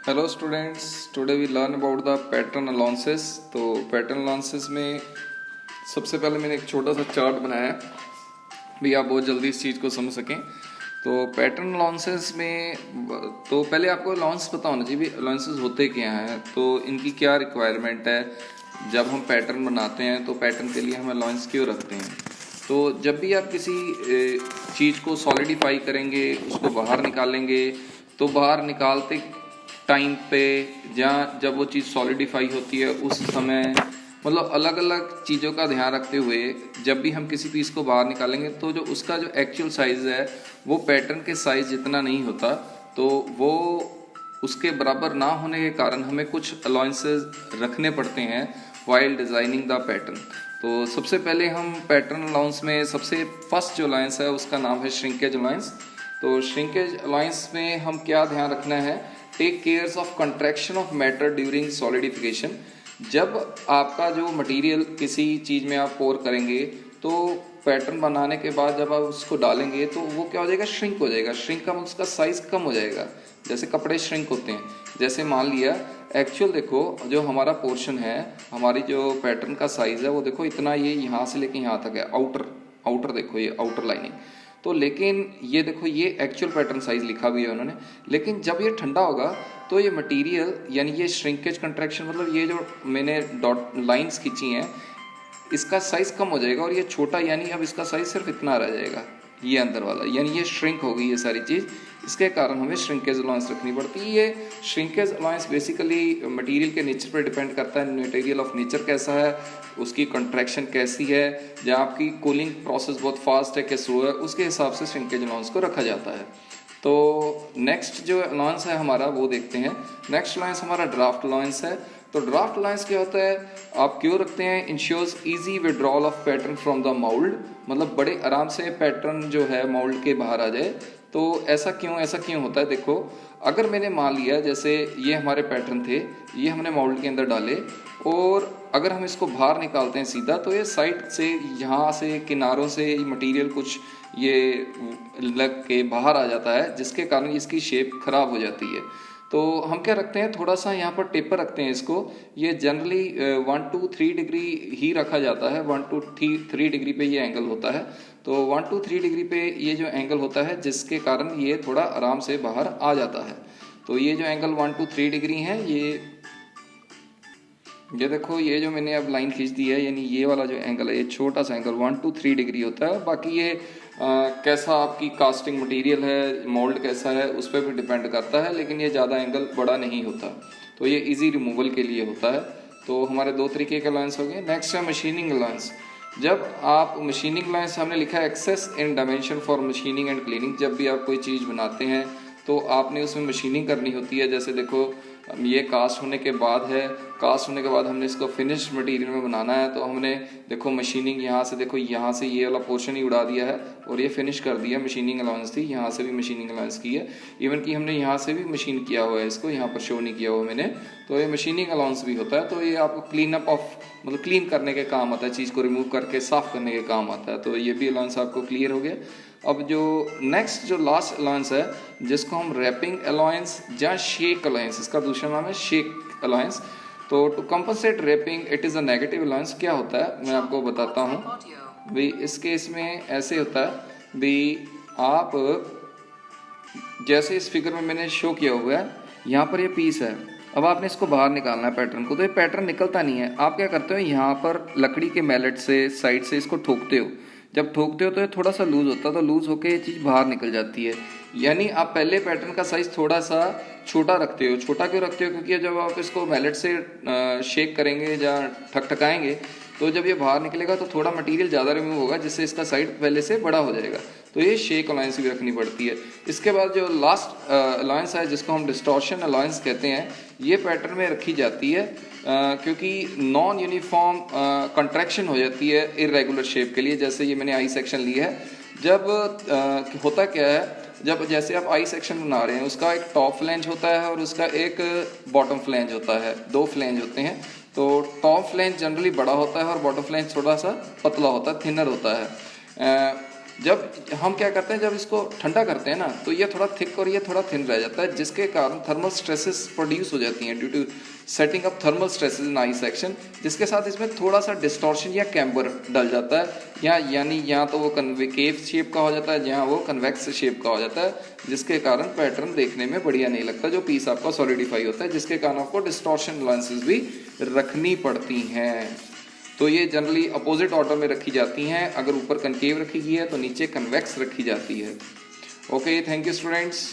Hello students, today we learn about the pattern allowances. तो pattern allowances में सबसे पहले मैंने एक छोटा सा चार्ट बनाया है भी आप बहुत जल्दी इस चीज़ को समझ सकें। तो पैटर्न अलाउंसेस में तो पहले आपको अलाउंस पता होना चाहिए भी अलाउंसेस होते क्या हैं, तो इनकी क्या रिक्वायरमेंट है। जब हम पैटर्न बनाते हैं तो पैटर्न के लिए हम अलाउंस क्यों रखते हैं। तो जब भी आप किसी चीज़ को सॉलिडिफाई करेंगे, उसको बाहर निकालेंगे, तो बाहर निकालते टाइम पे जहाँ जब वो चीज़ सॉलिडिफाई होती है उस समय मतलब अलग अलग चीज़ों का ध्यान रखते हुए जब भी हम किसी पीस को बाहर निकालेंगे तो जो उसका जो एक्चुअल साइज़ है वो पैटर्न के साइज़ जितना नहीं होता, तो वो उसके बराबर ना होने के कारण हमें कुछ अलाउंसेस रखने पड़ते हैं वाइल डिज़ाइनिंग द पैटर्न। तो सबसे पहले हम पैटर्न अलाउंस में सबसे फर्स्ट जो अलाउंस है उसका नाम है श्रिंकेज अलाउंस। तो श्रिंकेज अलाउंस में हम क्या ध्यान रखना है, take cares of contraction of matter during solidification. जब आपका जो मटेरियल किसी चीज़ में आप पोर करेंगे तो पैटर्न बनाने के बाद जब आप उसको डालेंगे तो वो क्या हो जाएगा, श्रिंक हो जाएगा। श्रिंक का उसका साइज़ कम हो जाएगा, जैसे कपड़े श्रिंक होते हैं। जैसे मान लिया एक्चुअल देखो जो हमारा पोर्शन है, हमारी जो पैटर्न का साइज़ है वो देखो इतना, ये यहाँ से लेके यहाँ तक है, आउटर देखो ये आउटर लाइनिंग। तो लेकिन ये देखो ये एक्चुअल पैटर्न साइज लिखा भी है उन्होंने, लेकिन जब ये ठंडा होगा तो ये मटेरियल यानी ये श्रिंकेज कंट्रैक्शन मतलब ये जो मैंने डॉट लाइंस खींची हैं इसका साइज़ कम हो जाएगा और ये छोटा यानी अब इसका साइज़ सिर्फ इतना रह जाएगा, ये अंदर वाला, यानी ये श्रिंक होगी ये सारी चीज़। इसके कारण हमें श्रिंकेज अलाउंस रखनी पड़ती है। ये श्रिंकेज अलाउंस बेसिकली मटेरियल के नेचर पर डिपेंड करता है, मटेरियल ऑफ नेचर कैसा है, उसकी कंट्रैक्शन कैसी है, या आपकी कूलिंग प्रोसेस बहुत फास्ट है कि स्लो है, उसके हिसाब से श्रिंकेज अलाउंस को रखा जाता है। तो नेक्स्ट जो अलाउंस है हमारा वो देखते हैं। नेक्स्ट अलाउंस हमारा ड्राफ्ट अलाउंस है। तो ड्राफ्ट अलाउंस क्या होता है, आप क्यों रखते हैं, ensures easy withdrawal of pattern from the mould, मतलब बड़े आराम से पैटर्न जो है मोल्ड के बाहर आ जाए। तो ऐसा क्यों होता है, देखो अगर मैंने मान लिया जैसे ये हमारे पैटर्न थे, ये हमने मोल्ड के अंदर डाले और अगर हम इसको बाहर निकालते हैं सीधा तो ये साइड से यहाँ से किनारों से मटेरियल कुछ ये लग के बाहर आ जाता है, जिसके कारण इसकी शेप खराब हो जाती है। तो हम क्या रखते हैं, थोड़ा सा यहाँ पर टेपर रखते हैं इसको। ये जनरली 1 to 3 डिग्री ही रखा जाता है, 1 to 3 डिग्री पे ये एंगल होता है। तो 1 to 3 डिग्री पे ये जो एंगल होता है जिसके कारण ये थोड़ा आराम से बाहर आ जाता है। तो ये जो एंगल 1 to 3 डिग्री है ये देखो, ये जो मैंने अब लाइन खींच दी है यानी ये वाला जो एंगल है ये छोटा सा एंगल 1 to 3 डिग्री होता है। बाकी ये कैसा आपकी कास्टिंग मटेरियल है, मोल्ड कैसा है, उस पर भी डिपेंड करता है, लेकिन ये ज़्यादा एंगल बड़ा नहीं होता। तो ये इजी रिमूवल के लिए होता है। तो हमारे दो तरीके के अलाउंस हो गए। नेक्स्ट है मशीनिंग अलाउंस। जब आप मशीनिंग अलाउंस हमने लिखा है excess in dimension for machining and cleaning. जब भी आप कोई चीज़ बनाते हैं तो आपने उसमें मशीनिंग करनी होती है। जैसे देखो ये कास्ट होने के बाद है, कास्ट होने के बाद हमने इसको फिनिश्ड मटेरियल में बनाना है, तो हमने देखो मशीनिंग यहाँ से देखो यहाँ से ये वाला पोर्शन ही उड़ा दिया है और ये फिनिश कर दिया। मशीनिंग अलाउंस थी, यहाँ से भी मशीनिंग अलाउंस की है, इवन कि हमने यहाँ से भी मशीन किया हुआ है, इसको यहाँ पर शो नहीं किया हुआ मैंने। तो ये मशीनिंग अलाउंस भी होता है। तो ये आपको क्लीन अप ऑफ मतलब क्लीन करने के काम आता है, चीज़ को रिमूव करके साफ़ करने के काम आता है। तो ये भी अलाउंस आपको क्लियर हो गया। अब जो नेक्स्ट जो लास्ट अलाउंस है जिसको हम रैपिंग अलाउंस या शेक अलाउंस, इसका दूसरा नाम है शेक अलाउंस। तो to compensate warping it is a negative allowance. क्या होता है मैं आपको बताता हूँ भाई। इस केस में ऐसे होता है भाई, आप जैसे इस फिगर में मैंने शो किया हुआ है, यहाँ पर ये पीस है, अब आपने इसको बाहर निकालना है पैटर्न को। तो ये पैटर्न निकलता नहीं है, आप क्या करते हो यहाँ पर लकड़ी के मैलेट से साइड से इसको ठोकते हो। जब ठोकते हो तो ये थोड़ा सा लूज़ होता है, तो लूज़ होके ये चीज़ बाहर निकल जाती है। यानी आप पहले पैटर्न का साइज़ थोड़ा सा छोटा रखते हो। छोटा क्यों रखते हो, क्योंकि जब आप इसको मैलेट से शेक करेंगे या ठकठकाएंगे तो जब ये बाहर निकलेगा तो थोड़ा मटेरियल ज़्यादा रिमूव होगा, जिससे इसका साइड पहले से बड़ा हो जाएगा। तो ये शेक अलाउंस भी रखनी पड़ती है। इसके बाद जो लास्ट अलाउंस है जिसको हम डिस्टॉर्शन अलाउंस कहते हैं, ये पैटर्न में रखी जाती है क्योंकि नॉन यूनिफॉर्म कंट्रैक्शन हो जाती है इरेगुलर शेप के लिए। जैसे ये मैंने आई सेक्शन लिया है, जब होता क्या है, जब जैसे आप आई सेक्शन बना रहे हैं उसका एक टॉप फ्लैंज होता है और उसका एक बॉटम फ्लैंज होता है, दो फ्लैंज होते हैं। तो टॉप फ्लैंज जनरली बड़ा होता है और बॉटम फ्लैंज थोड़ा सा पतला होता है, थिनर होता है। जब हम क्या करते हैं, जब इसको ठंडा करते हैं ना, तो ये थोड़ा थिक और ये थोड़ा थिन रह जाता है, जिसके कारण थर्मल स्ट्रेसेस प्रोड्यूस हो जाती हैं due to setting up thermal stresses in I section, जिसके साथ इसमें थोड़ा सा डिस्टॉर्शन या कैम्बर डल जाता है, या यानी यहाँ तो वो कन्वेकेव शेप का हो जाता है, जहाँ वो कन्वेक्स शेप का हो जाता है, जिसके कारण पैटर्न देखने में बढ़िया नहीं लगता, जो पीस आपका सॉलिडिफाई होता है, जिसके कारण आपको डिस्टॉर्शन लेंसेज भी रखनी पड़ती हैं। तो ये जनरली अपोजिट ऑर्डर में रखी जाती हैं, अगर ऊपर कनकेव रखी गई है तो नीचे कन्वेक्स रखी जाती है। Okay, thank you students.